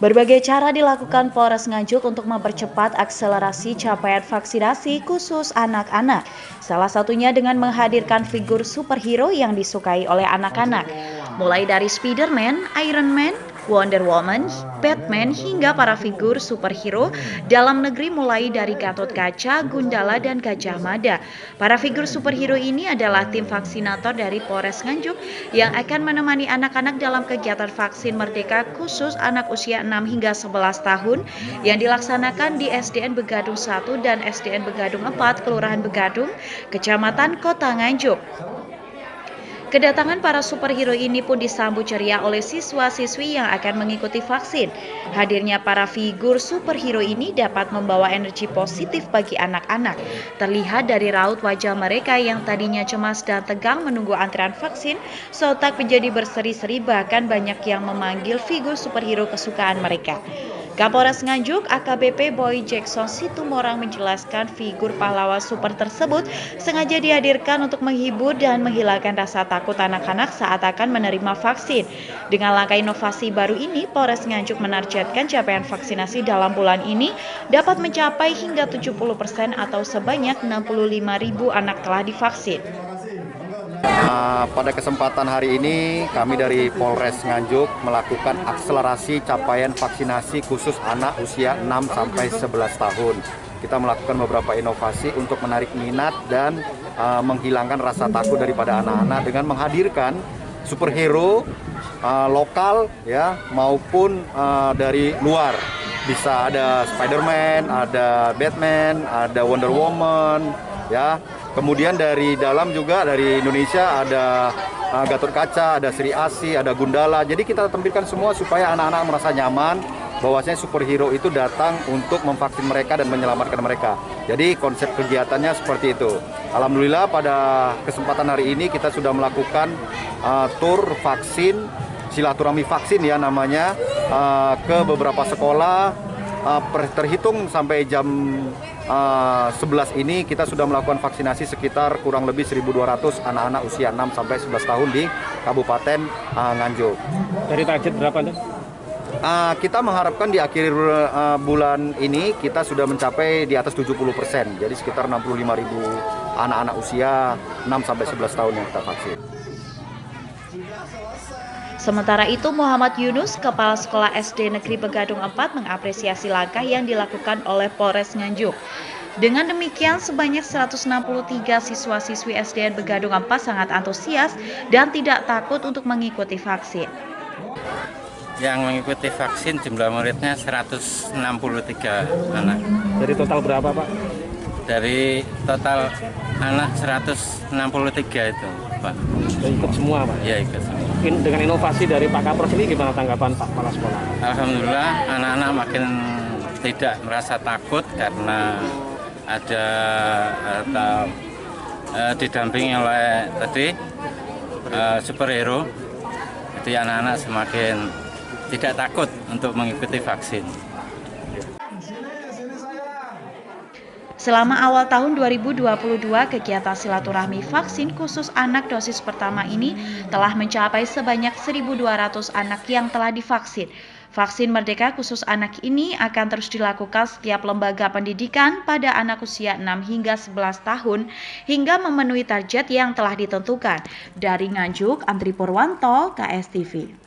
Berbagai cara dilakukan Polres Nganjuk untuk mempercepat akselerasi capaian vaksinasi khusus anak-anak. Salah satunya dengan menghadirkan figur superhero yang disukai oleh anak-anak. Mulai dari Spider-Man, Iron Man, Wonder Woman, Batman, hingga para figur superhero dalam negeri mulai dari Gatot Kaca, Gundala, dan Gajah Mada. Para figur superhero ini adalah tim vaksinator dari Polres Nganjuk yang akan menemani anak-anak dalam kegiatan vaksin Merdeka khusus anak usia 6 hingga 11 tahun yang dilaksanakan di SDN Begadung 1 dan SDN Begadung 4, Kelurahan Begadung, Kecamatan Kota Nganjuk. Kedatangan para superhero ini pun disambut ceria oleh siswa-siswi yang akan mengikuti vaksin. Hadirnya para figur superhero ini dapat membawa energi positif bagi anak-anak. Terlihat dari raut wajah mereka yang tadinya cemas dan tegang menunggu antrian vaksin, sontak menjadi berseri-seri, bahkan banyak yang memanggil figur superhero kesukaan mereka. Kapolres Nganjuk AKBP Boy Jackson Situmorang menjelaskan figur pahlawan super tersebut sengaja dihadirkan untuk menghibur dan menghilangkan rasa takut anak-anak saat akan menerima vaksin. Dengan langkah inovasi baru ini, Polres Nganjuk menargetkan capaian vaksinasi dalam bulan ini dapat mencapai hingga 70% atau sebanyak 65.000 anak telah divaksin. Pada kesempatan hari ini kami dari Polres Nganjuk melakukan akselerasi capaian vaksinasi khusus anak usia 6 sampai 11 tahun. Kita melakukan beberapa inovasi untuk menarik minat dan menghilangkan rasa takut daripada anak-anak dengan menghadirkan superhero lokal ya maupun dari luar. Bisa ada Spider-Man, ada Batman, ada Wonder Woman, ya. Kemudian dari dalam juga dari Indonesia ada Gatot Kaca, ada Sri Asi, ada Gundala. Jadi kita tampilkan semua supaya anak-anak merasa nyaman bahwasanya superhero itu datang untuk memvaksin mereka dan menyelamatkan mereka. Jadi konsep kegiatannya seperti itu. Alhamdulillah pada kesempatan hari ini kita sudah melakukan tur vaksin, silaturahmi vaksin ya namanya, ke beberapa sekolah. Terhitung sampai jam 11 ini kita sudah melakukan vaksinasi sekitar kurang lebih 1.200 anak-anak usia 6 sampai 11 tahun di Kabupaten Nganjuk. Dari target berapa nih? Kita mengharapkan di akhir bulan ini kita sudah mencapai di atas 70%. Jadi sekitar 65.000 anak-anak usia 6 sampai 11 tahun yang kita vaksin. Sementara itu, Muhammad Yunus, Kepala Sekolah SD Negeri Begadung 4, mengapresiasi langkah yang dilakukan oleh Polres Nganjuk. Dengan demikian, sebanyak 163 siswa-siswi SDN Begadung 4 sangat antusias dan tidak takut untuk mengikuti vaksin. Yang mengikuti vaksin jumlah muridnya 163 anak. Dari total berapa, Pak? Dari total anak 163 itu, Pak. Ikut semua, Pak? Ya, ikut semua. Dengan inovasi dari Pak Kapolres ini gimana tanggapan Pak Kepala Sekolah? Alhamdulillah anak-anak makin tidak merasa takut karena ada didampingi oleh tadi superhero. Jadi anak-anak semakin tidak takut untuk mengikuti vaksin. Selama awal tahun 2022, kegiatan silaturahmi vaksin khusus anak dosis pertama ini telah mencapai sebanyak 1.200 anak yang telah divaksin. Vaksin Merdeka khusus anak ini akan terus dilakukan setiap lembaga pendidikan pada anak usia 6 hingga 11 tahun hingga memenuhi target yang telah ditentukan. Dari Nganjuk, Andri Purwanto, KSTV.